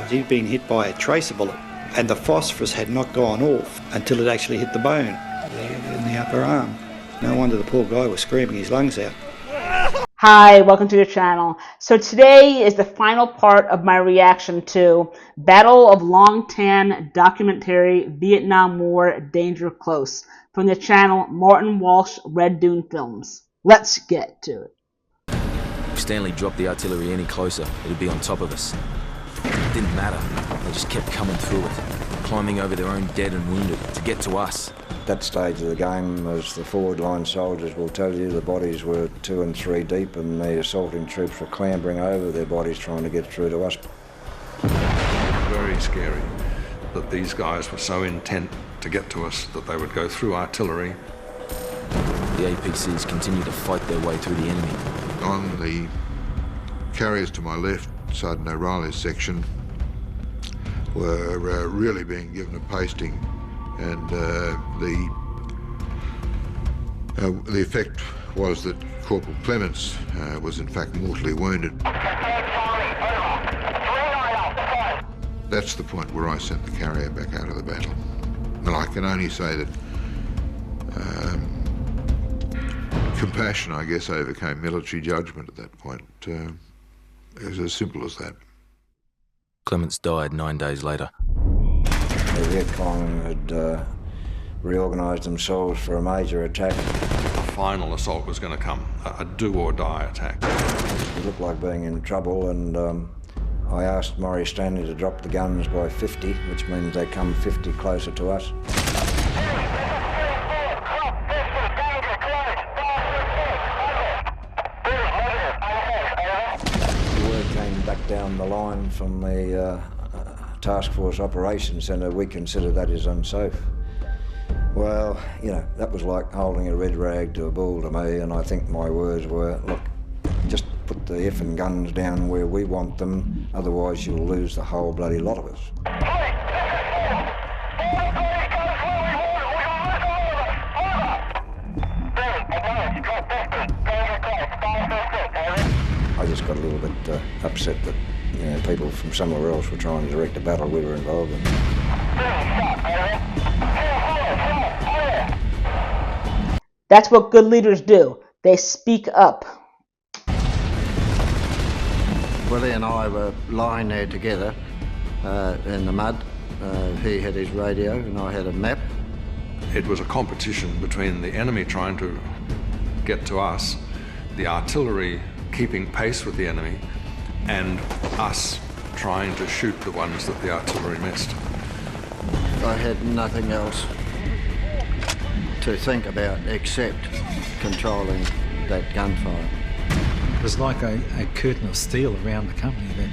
He'd been hit by a tracer bullet, and the phosphorus had not gone off until it actually hit the bone in the upper arm. No wonder the poor guy was screaming his lungs out. Hi, welcome to the channel. So today is the final part of my reaction to Battle of Long Tan documentary Vietnam War Danger Close from the channel Walsh Red Dune Films. Let's get to it. If Stanley dropped the artillery any closer, it'd be on top of us. It didn't matter. They just kept coming through it, climbing over their own dead and wounded to get to us. That stage of the game, as the forward line soldiers will tell you, the bodies were 2 and 3 deep and the assaulting troops were clambering over their bodies trying to get through to us. Very scary that these guys were so intent to get to us that they would go through artillery. The APCs continued to fight their way through the enemy. On the carriers to my left, Sergeant O'Reilly's section, were really being given a pasting, and the effect was that Corporal Clements was in fact mortally wounded. That's the point where I sent the carrier back out of the battle. And I can only say that compassion, I guess, overcame military judgment at that point. It was as simple as that. Clements died 9 days later. The Viet Cong had reorganised themselves for a major attack. The final assault was going to come, a do-or-die attack. It looked like being in trouble, and I asked Murray Stanley to drop the guns by 50, which means they come 50 closer to us. The word came back down the line from the Task Force Operations Centre, we consider that is unsafe. Well, you know, that was like holding a red rag to a bull to me, and I think my words were, look, just put the effing guns down where we want them, otherwise you'll lose the whole bloody lot of us. I just got a little bit upset that people from somewhere else were trying to direct a battle we were involved in. That's what good leaders do. They speak up. Willie and I were lying there together in the mud. He had his radio and I had a map. It was a competition between the enemy trying to get to us, the artillery keeping pace with the enemy, and us trying to shoot the ones that the artillery missed. I had nothing else to think about except controlling that gunfire. It was like a curtain of steel around the company that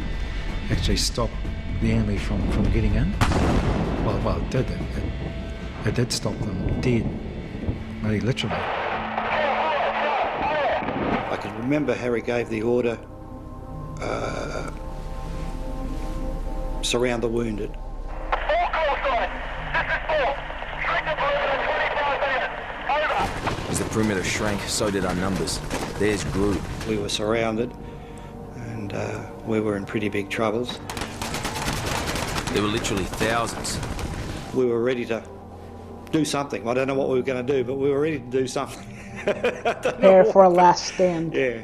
actually stopped the enemy from getting in. Well, it did. It did stop them dead, very literally. I can remember Harry gave the order, surround the wounded. As the perimeter shrank, so did our numbers. Theirs grew. We were surrounded, and we were in pretty big troubles. There were literally thousands. We were ready to do something. I don't know what we were going to do, but we were ready to do something. Prepare for a last stand. Yeah.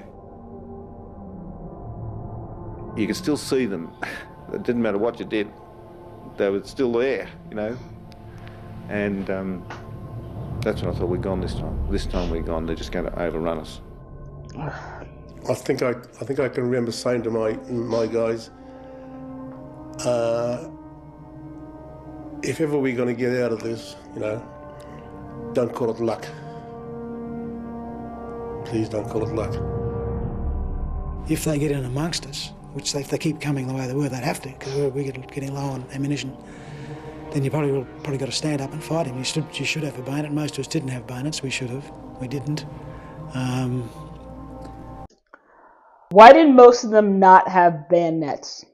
You could still see them. It didn't matter what you did. They were still there, you know. And that's when I thought, we're gone this time. This time we're gone. They're just going to overrun us. I think I can remember saying to my guys, if ever we're going to get out of this, you know, don't call it luck. Please don't call it luck. If they get in amongst us, which if they keep coming the way they were, they'd have to, because we're getting low on ammunition, then you probably got to stand up and fight him. You should have a bayonet. Most of us didn't have bayonets. We should have. We didn't. Why did most of them not have bayonets?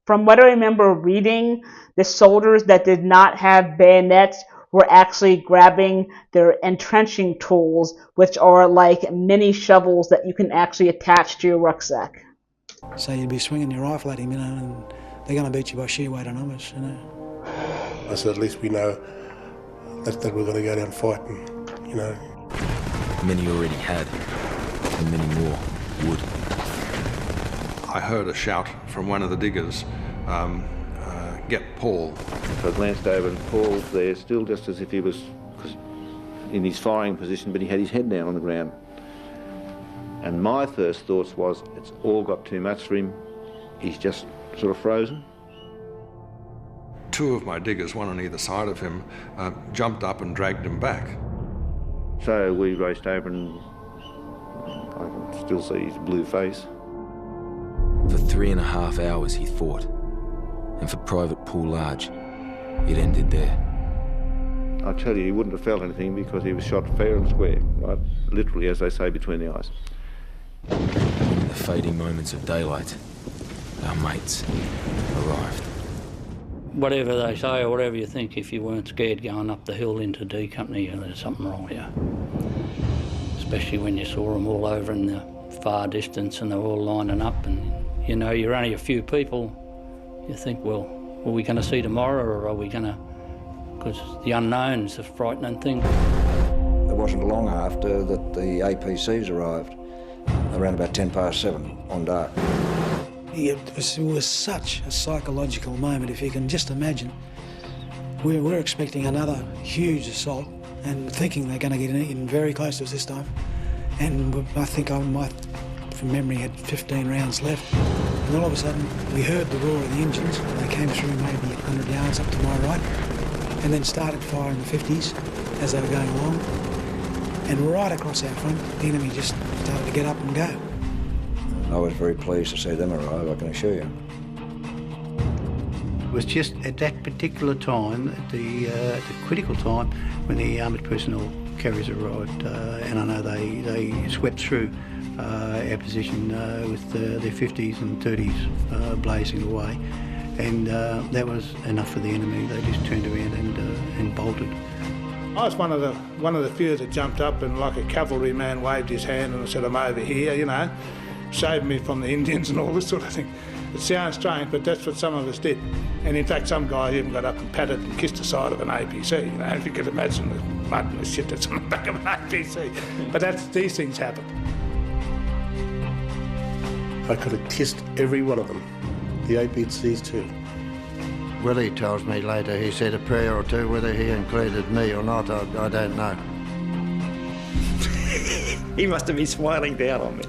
From what I remember reading, the soldiers that did not have bayonets were actually grabbing their entrenching tools, which are like mini shovels that you can actually attach to your rucksack. So you'd be swinging your rifle at him, you know, and they're going to beat you by sheer weight of numbers, you know. I said, at least we know that we're going to go down and fight, and, you know. Many already had, and many more would. I heard a shout from one of the diggers, get Paul. So I glanced over and Paul's there, still just as if he was in his firing position, but he had his head down on the ground. And my first thoughts was, it's all got too much for him. He's just sort of frozen. Two of my diggers, one on either side of him, jumped up and dragged him back. So we raced over and I can still see his blue face. For 3.5 hours he fought, and for Private Paul Large, it ended there. I tell you, he wouldn't have felt anything because he was shot fair and square, right, literally, as they say, between the eyes. In the fading moments of daylight, our mates arrived. Whatever they say or whatever you think, if you weren't scared going up the hill into D Company, there's something wrong with you. Especially when you saw them all over in the far distance and they're all lining up and, you know, you're only a few people. You think, well, are we going to see tomorrow or are we going to... Because the unknown's a frightening thing. It wasn't long after that the APCs arrived, around about 7:10 on dark. It was such a psychological moment, if you can just imagine. We're expecting another huge assault and thinking they're going to get in very close to us this time. And I think I might, from memory, had 15 rounds left. And all of a sudden, we heard the roar of the engines. They came through maybe 100 yards up to my right, and then started firing the 50s as they were going along. And right across our front, the enemy just started to get up and go. I was very pleased to see them arrive, I can assure you. It was just at that particular time, at the critical time, when the armoured personnel carriers arrived, and I know they swept through our position with their 50s and 30s blazing away, and that was enough for the enemy. They just turned around and bolted. I was one of the few that jumped up and, like a cavalryman, waved his hand and said, "I'm over here," you know, saved me from the Indians and all this sort of thing. It sounds strange, but that's what some of us did. And in fact, some guy even got up and patted and kissed the side of an APC, you know, if you could imagine the mud and the shit that's on the back of an APC. But these things happen. I could have kissed every one of them, the APCs too. Willie tells me later he said a prayer or two, whether he included me or not, I don't know. He must have been smiling down on me.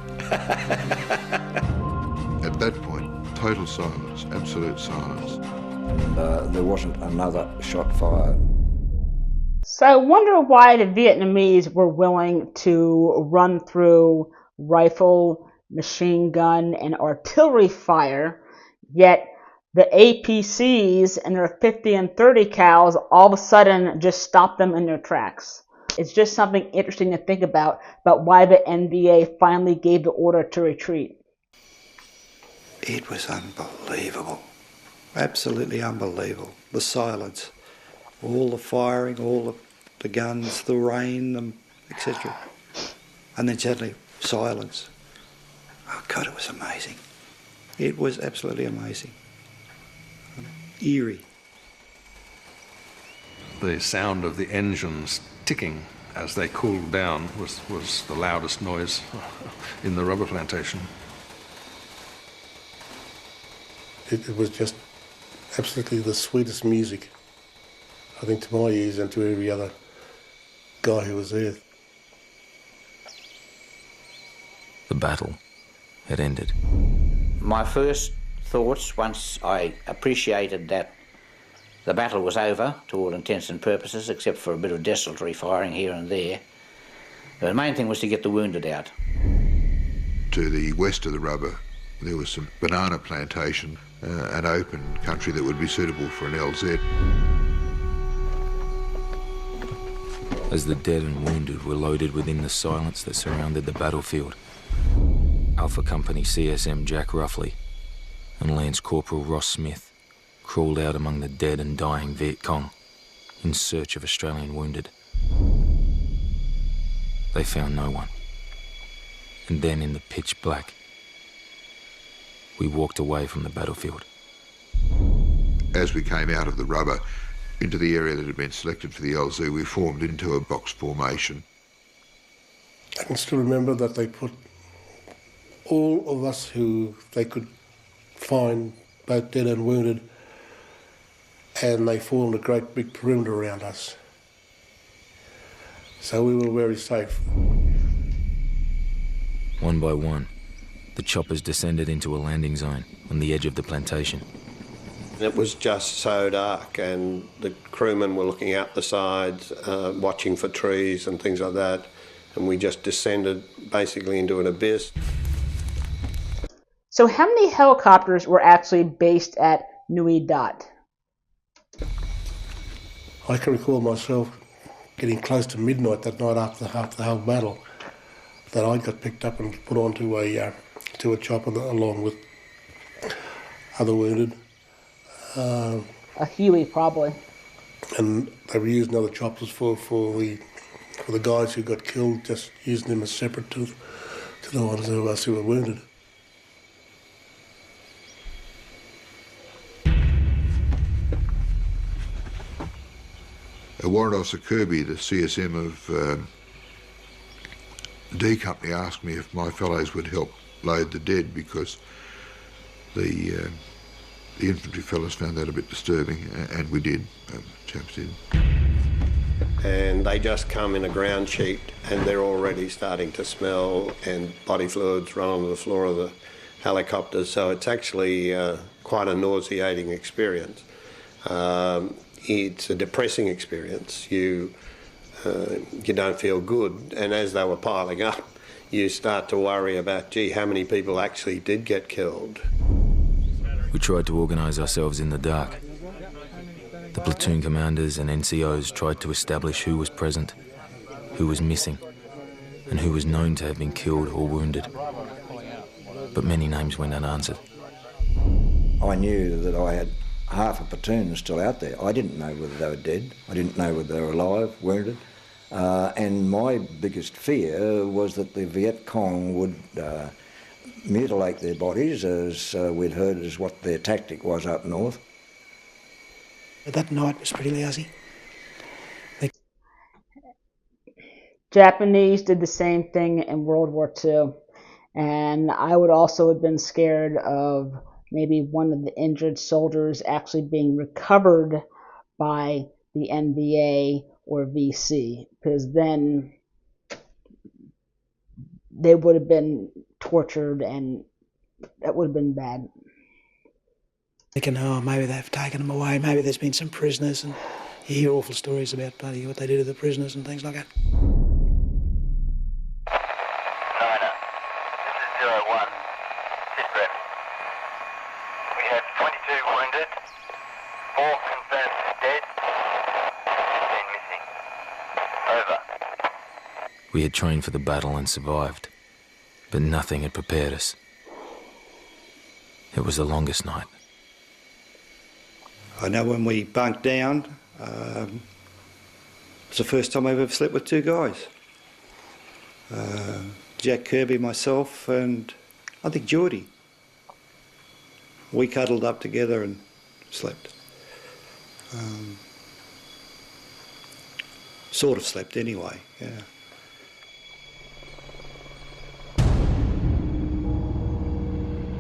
At that point, total silence, absolute silence. And there wasn't another shot fired. So I wonder why the Vietnamese were willing to run through rifle, machine gun, and artillery fire, yet the APCs and their 50 and 30 cals all of a sudden just stopped them in their tracks. It's just something interesting to think about why the NVA finally gave the order to retreat. It was unbelievable. Absolutely unbelievable. The silence. All the firing, all the guns, the rain, etc. And then suddenly, silence. Oh God, it was amazing. It was absolutely amazing. Eerie. The sound of the engines ticking as they cooled down was the loudest noise in the rubber plantation. It was just absolutely the sweetest music, I think, to my ears and to every other guy who was there. The battle had ended. My first thoughts, once I appreciated that the battle was over, to all intents and purposes, except for a bit of desultory firing here and there, the main thing was to get the wounded out. To the west of the rubber, there was some banana plantation, an open country that would be suitable for an LZ. As the dead and wounded were loaded within the silence that surrounded the battlefield, Alpha Company CSM Jack Ruffley and Lance Corporal Ross Smith crawled out among the dead and dying Viet Cong in search of Australian wounded. They found no one. And then in the pitch black, we walked away from the battlefield As we came out of the rubber into the area that had been selected for the LZ, we formed into a box formation. I can still remember that they put all of us who they could find, both dead and wounded, and they formed a great big perimeter around us. So we were very safe. One by one, the choppers descended into a landing zone on the edge of the plantation. It was just so dark, and the crewmen were looking out the sides, watching for trees and things like that, and we just descended basically into an abyss. So how many helicopters were actually based at Nui Dat? I can recall myself getting close to midnight that night after the whole battle, that I got picked up and put onto a chopper along with other wounded. A Huey, probably. And they were using other choppers for the guys who got killed, just using them as separate to the ones of us who were wounded. Warrant Officer Kirby, the CSM of D Company, asked me if my fellows would help load the dead, because the infantry fellows found that a bit disturbing, and we did, chaps did. And they just come in a ground sheet and they're already starting to smell, and body fluids run onto the floor of the helicopter, so it's actually quite a nauseating experience. It's a depressing experience. You don't feel good, and as they were piling up, you start to worry about, gee, how many people actually did get killed? We tried to organise ourselves in the dark. The platoon commanders and NCOs tried to establish who was present, who was missing, and who was known to have been killed or wounded. But many names went unanswered. I knew that I had half a platoon still out there. I didn't know whether they were dead. I didn't know whether they were alive, wounded. And my biggest fear was that the Viet Cong would mutilate their bodies, as we'd heard is what their tactic was up north. That night was pretty lousy. Japanese did the same thing in World War II. And I would also have been scared of maybe one of the injured soldiers actually being recovered by the NVA or VC, because then they would have been tortured, and that would have been bad. Thinking, oh, maybe they've taken them away, maybe there's been some prisoners, and you hear awful stories about bloody what they do to the prisoners and things like that. China, this is 01, sit rep. We have 22 wounded, 4 confirmed dead, 15 missing. Over. We had trained for the battle and survived, but nothing had prepared us. It was the longest night. I know when we bunked down, it's the first time I've ever slept with two guys. Jack Kirby, myself, and I think Geordie. We cuddled up together and slept. Sort of slept anyway, yeah.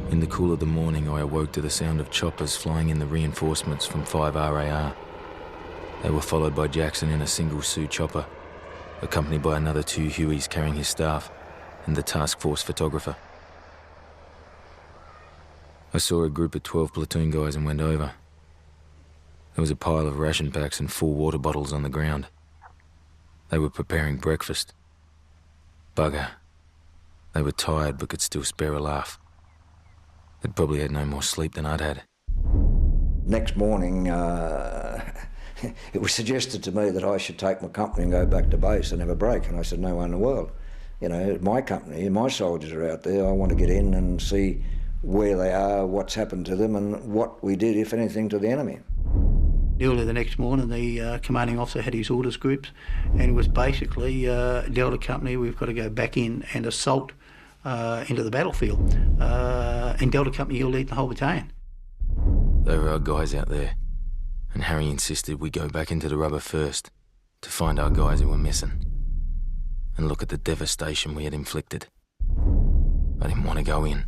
In the cool of the morning, I awoke to the sound of choppers flying in the reinforcements from 5 RAR. They were followed by Jackson in a single Sioux chopper, accompanied by another 2 Hueys carrying his staff and the task force photographer. I saw a group of 12 platoon guys and went over. There was a pile of ration packs and full water bottles on the ground. They were preparing breakfast. Bugger. They were tired but could still spare a laugh. They'd probably had no more sleep than I'd had. Next morning, it was suggested to me that I should take my company and go back to base and have a break, and I said, no way in the world. You know, my company, my soldiers are out there. I want to get in and see where they are, what's happened to them, and what we did, if anything, to the enemy. Early the next morning, the commanding officer had his orders groups, and it was basically Delta Company, we've got to go back in and assault into the battlefield. And Delta Company, you'll lead the whole battalion. There were our guys out there, and Harry insisted we go back into the rubber first to find our guys who were missing and look at the devastation we had inflicted. I didn't want to go in.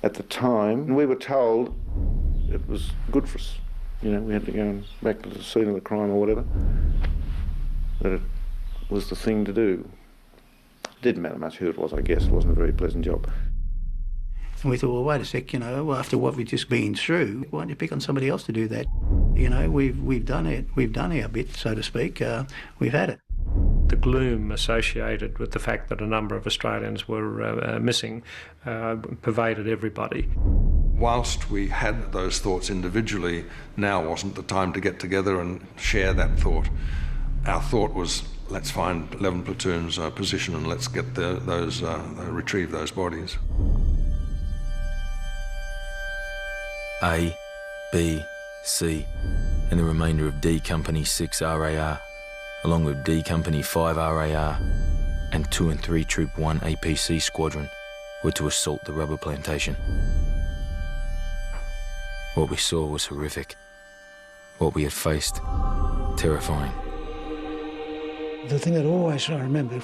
At the time, we were told it was good for us. You know, we had to go back to the scene of the crime or whatever, that it was the thing to do. It didn't matter much who it was, I guess. It wasn't a very pleasant job. And we thought, well, wait a sec, you know, after what we've just been through, why don't you pick on somebody else to do that? You know, we've done it. We've done our bit, so to speak. We've had it. The gloom associated with the fact that a number of Australians were missing pervaded everybody. Whilst we had those thoughts individually, now wasn't the time to get together and share that thought. Our thought was, let's find 11 platoons position and let's get retrieve those bodies. A, B, C, and the remainder of D Company 6 RAR, along with D Company 5 RAR and 2 and 3 Troop 1 APC Squadron, were to assault the rubber plantation. What we saw was horrific. What we had faced, terrifying. The thing that always I remember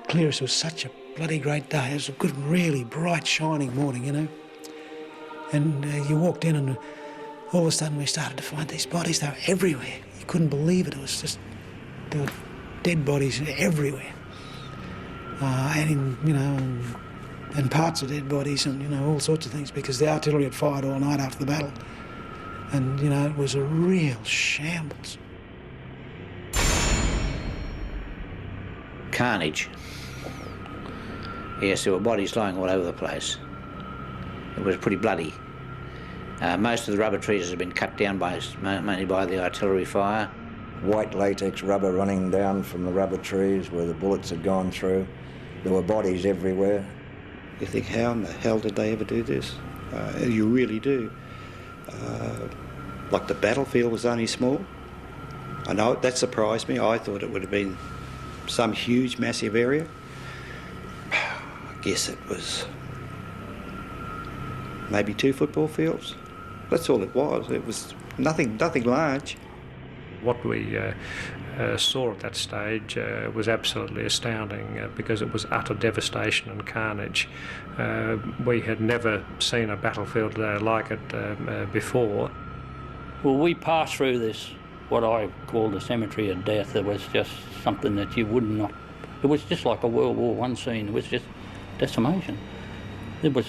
clearest was such a bloody great day. It was a good, really bright, shining morning, you know. And you walked in and all of a sudden we started to find these bodies. They were everywhere. You couldn't believe it. It was just, there were dead bodies everywhere. And parts of dead bodies and, you know, all sorts of things because the artillery had fired all night after the battle. And, you know, it was a real shambles. Carnage. Yes, there were bodies lying all over the place. It was pretty bloody. Most of the rubber trees had been cut down mainly by the artillery fire. White latex rubber running down from the rubber trees where the bullets had gone through. There were bodies everywhere. You think, how in the hell did they ever do this? You really do. Like the battlefield was only small. I know that surprised me. I thought it would have been some huge, massive area. I guess it was maybe 2 football fields. That's all it was. It was nothing large. What we saw at that stage was absolutely astounding because it was utter devastation and carnage. We had never seen a battlefield like it before. Well, we passed through this, what I call the cemetery of death. It was just something that you would not... It was just like a World War I scene. It was just decimation. It was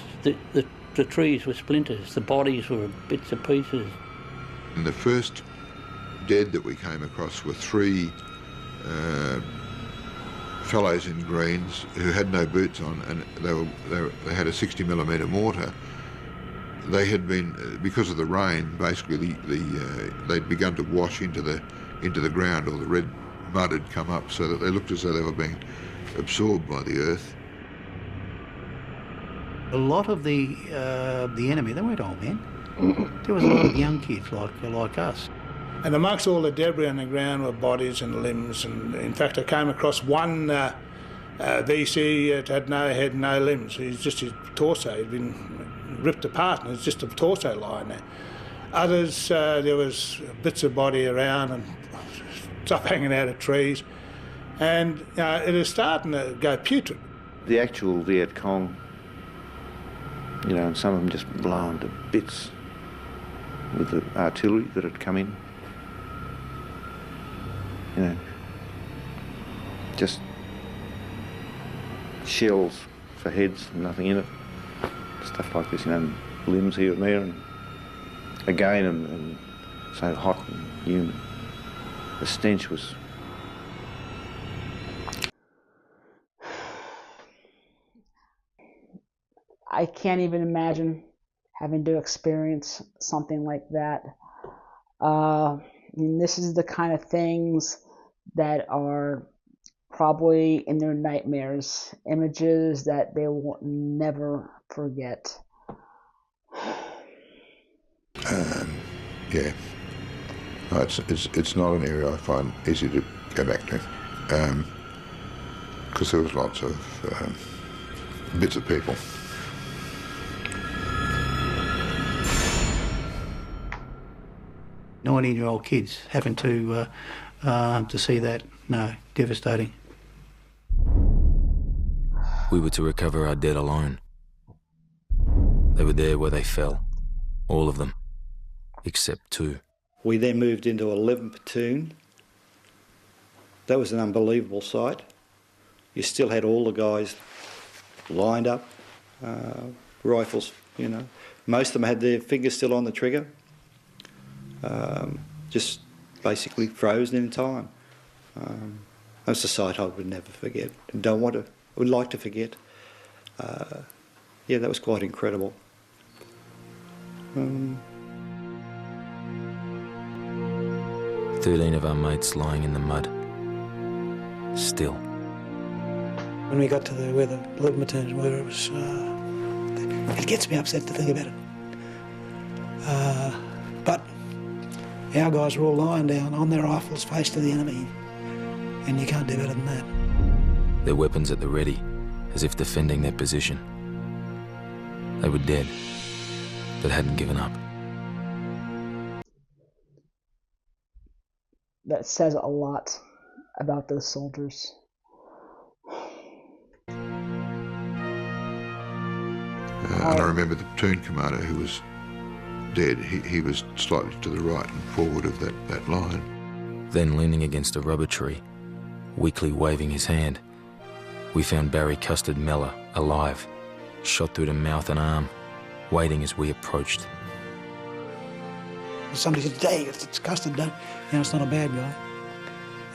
the trees were splinters, the bodies were bits and pieces. And the first dead that we came across were 3 fellows in greens who had no boots on, and they had a 60mm mortar. They had been, because of the rain, basically they'd begun to wash into the ground, or the red mud had come up, so that they looked as though they were being absorbed by the earth. A lot of the enemy, they weren't old men. There was a lot of young kids like us. And amongst all the debris on the ground were bodies and limbs. And in fact, I came across one VC that had no head, no limbs. He's just his torso. He'd been ripped apart, and it's just a torso lying there. Others, there was bits of body around and stuff hanging out of trees. And it is starting to go putrid. The actual Viet Cong, you know, and some of them just blown to bits with the artillery that had come in. You know, just shells for heads and nothing in it. Stuff like this, you know, limbs here and there, and again, and so hot and humid. The stench was... I can't even imagine having to experience something like that. I mean, this is the kind of things that are probably in their nightmares, images that they will never forget. Yeah. No, it's not an area I find easy to go back to, because there was lots of bits of people. 19-year-old kids having to see that, no, devastating. We were to recover our dead alone. They were there where they fell, all of them, except 2. We then moved into 11 platoon. That was an unbelievable sight. You still had all the guys lined up, rifles, you know. Most of them had their fingers still on the trigger, just basically frozen in time. That's a sight I would never forget and would like to forget. Yeah, that was quite incredible. 13 of our mates lying in the mud, still. When we got to where the 11 platoons were, it was, it gets me upset to think about it. But our guys were all lying down on their rifles, face to the enemy, and you can't do better than that. Their weapons at the ready, as if defending their position. They were dead, but hadn't given up. That says a lot about those soldiers. And I remember the platoon commander who was dead. He was slightly to the right and forward of that line. Then, leaning against a rubber tree, weakly waving his hand, we found Barry Custard Mellor alive, shot through the mouth and arm, waiting as we approached. Somebody said, "Dang, it's Custard, don't you know, it's not a bad guy."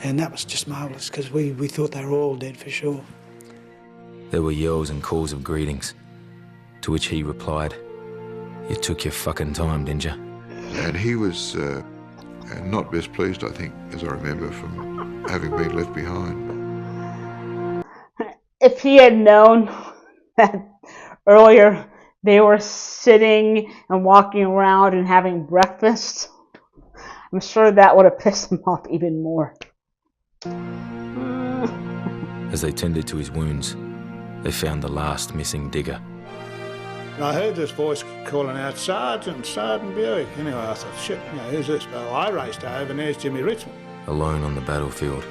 And that was just marvellous, because we thought they were all dead for sure. There were yells and calls of greetings, to which he replied, "You took your fucking time, didn't you?" And he was not best pleased, I think, as I remember, from having been left behind. If he had known that earlier they were sitting and walking around and having breakfast, I'm sure that would have pissed him off even more. As they tended to his wounds, they found the last missing digger. And I heard this voice calling out, "Sergeant, Sergeant Buick." Anyway, I thought, shit, you know, who's this? Well, I raced over and there's Jimmy Richmond. Alone on the battlefield,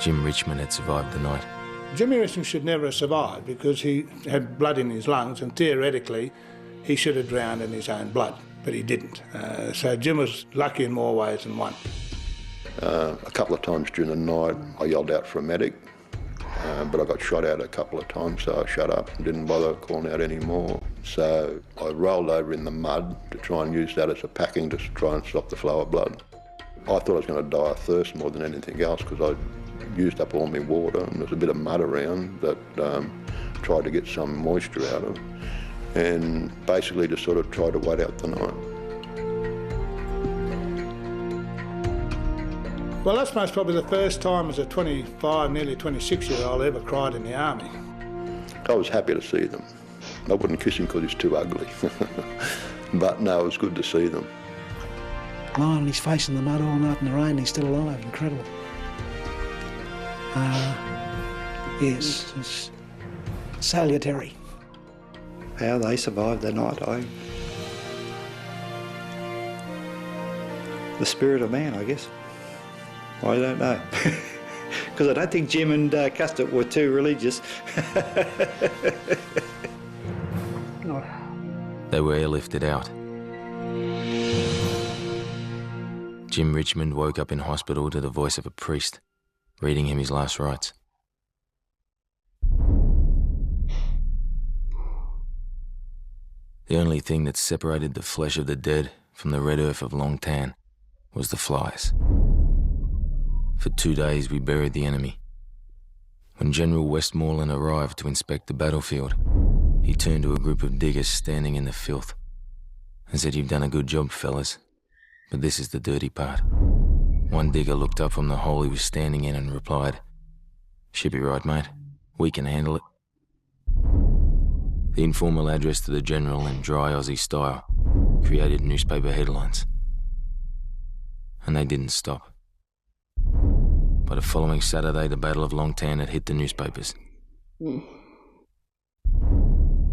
Jim Richmond had survived the night. Jimmy Richmond should never have survived because he had blood in his lungs and theoretically he should have drowned in his own blood, but he didn't. So Jim was lucky in more ways than one. A couple of times during the night I yelled out for a medic, but I got shot at a couple of times, so I shut up and didn't bother calling out anymore. So I rolled over in the mud to try and use that as a packing to try and stop the flow of blood. I thought I was going to die of thirst more than anything else because I used up all my water and there's a bit of mud around that tried to get some moisture out of, and basically just sort of tried to wait out the night. Well, that's most probably the first time as a 25, nearly 26-year-old ever cried in the army. I was happy to see them. I wouldn't kiss him because he's too ugly. But no, it was good to see them. Lying on his face in the mud all night in the rain, he's still alive. Incredible. Yes, it's salutary. How they survived the night, the spirit of man, I guess. I don't know. Because I don't think Jim and Custard were too religious. They were airlifted out. Jim Richmond woke up in hospital to the voice of a priest, reading him his last rites. The only thing that separated the flesh of the dead from the red earth of Long Tan was the flies. For 2 days we buried the enemy. When General Westmoreland arrived to inspect the battlefield, he turned to a group of diggers standing in the filth and said, "You've done a good job, fellas, but this is the dirty part." One digger looked up from the hole he was standing in and replied, "Should be right, mate. We can handle it." The informal address to the General in dry Aussie style created newspaper headlines. And they didn't stop. By the following Saturday, the Battle of Long Tan had hit the newspapers.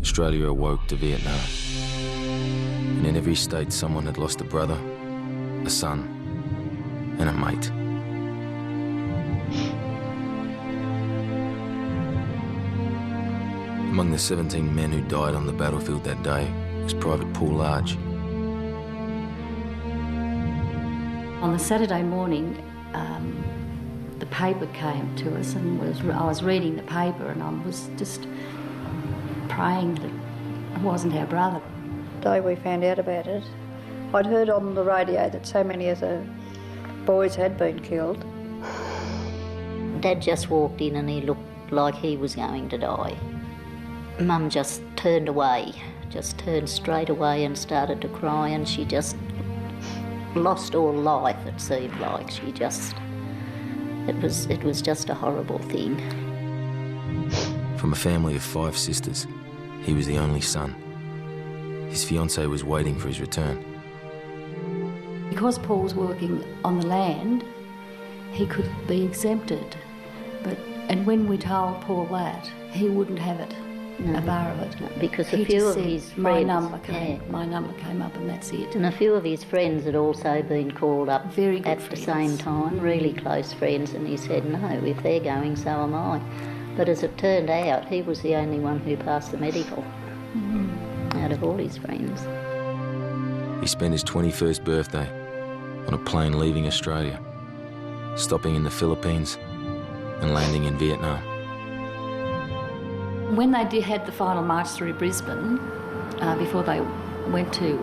Australia awoke to Vietnam. And in every state, someone had lost a brother, a son, and a mate. Among the 17 men who died on the battlefield that day was Private Paul Large. On the Saturday morning, the paper came to us, and I was reading the paper, and I was just praying that it wasn't our brother. The day we found out about it, I'd heard on the radio that so many of the boys had been killed. Dad just walked in and he looked like he was going to die. Mum just turned away, just turned straight away and started to cry, and she just lost all life, it seemed like. She just, it was just a horrible thing. From a family of 5 sisters, he was the only son. His fiancée was waiting for his return. Because Paul was working on the land, he could be exempted. And when we told Paul that, he wouldn't have it. A bar of it. Because he a few just of said, his friends... my number came up and that's it. And a few of his friends had also been called up Very good at friends. the same time, really close friends, and he said, no, if they're going, so am I. But as it turned out, he was the only one who passed the medical out of all his friends. He spent his 21st birthday on a plane leaving Australia, stopping in the Philippines and landing in Vietnam. When they had the final march through Brisbane, before they went to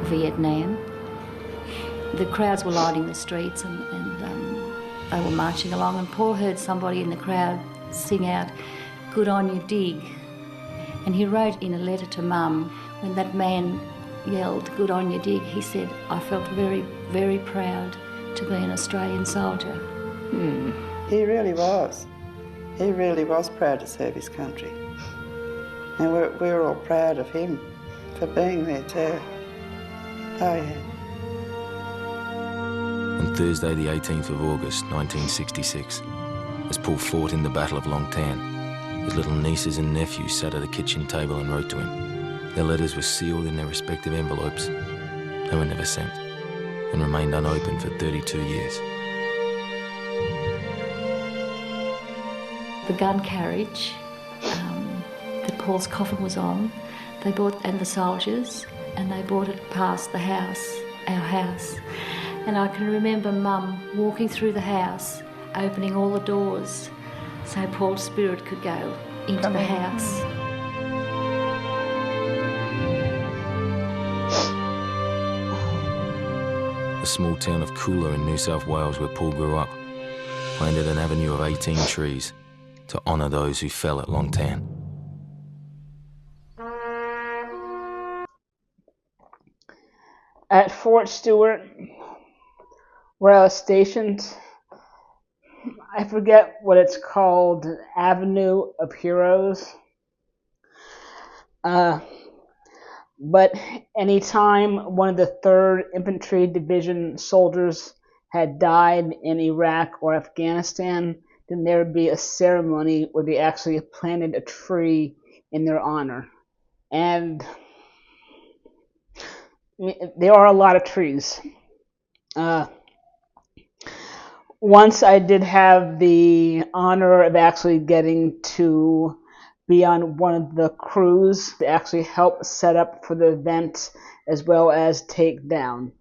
Vietnam, the crowds were lining the streets and they were marching along, and Paul heard somebody in the crowd sing out, "Good on you, dig." And he wrote in a letter to Mum, when that man yelled, "Good on you, dig," he said, "I felt very, very proud to be an Australian soldier." He really was. He really was proud to serve his country. And we're all proud of him for being there too. Oh yeah. On Thursday the 18th of August 1966, as Paul fought in the Battle of Long Tan, his little nieces and nephews sat at a kitchen table and wrote to him. Their letters were sealed in their respective envelopes. They were never sent and remained unopened for 32 years. The gun carriage that Paul's coffin was on, they brought, and the soldiers, and they brought it past the house, our house. And I can remember Mum walking through the house, opening all the doors so Paul's spirit could go into the house. The small town of Coolah in New South Wales, where Paul grew up, planted an avenue of 18 trees to honour those who fell at Long Tan. At Fort Stewart, where I was stationed, I forget what it's called, Avenue of Heroes. But anytime one of the 3rd Infantry Division soldiers had died in Iraq or Afghanistan, then there would be a ceremony where they actually planted a tree in their honor. And there are a lot of trees. Once I did have the honor of actually getting to be on one of the crews to actually help set up for the event as well as take down.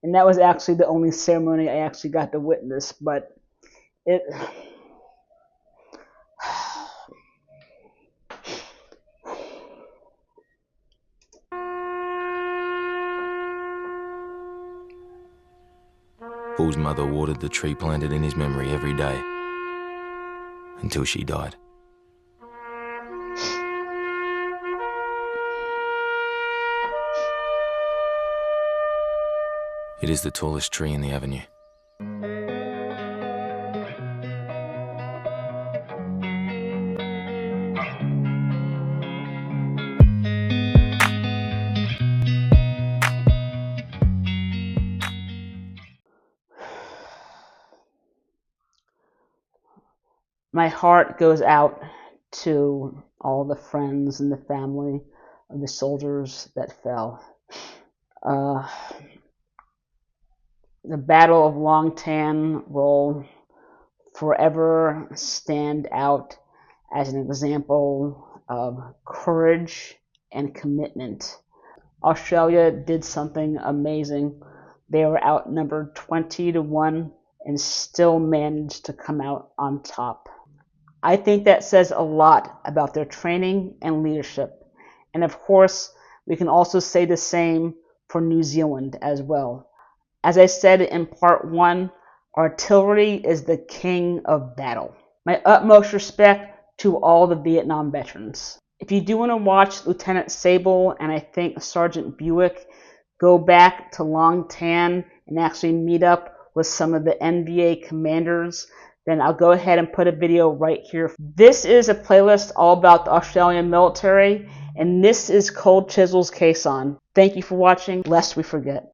And that was actually the only ceremony I actually got to witness, but it... Paul's mother watered the tree planted in his memory every day until she died. It is the tallest tree in the avenue. My heart goes out to all the friends and the family of the soldiers that fell. The Battle of Long Tan will forever stand out as an example of courage and commitment. Australia did something amazing. They were outnumbered 20-1 and still managed to come out on top. I think that says a lot about their training and leadership. And of course, we can also say the same for New Zealand as well. As I said in part 1, artillery is the king of battle. My utmost respect to all the Vietnam veterans. If you do want to watch Lieutenant Sable and I think Sergeant Buick go back to Long Tan and actually meet up with some of the NVA commanders, then I'll go ahead and put a video right here. This is a playlist all about the Australian military, and this is Cold Chisel's Caisson. Thank you for watching, lest we forget.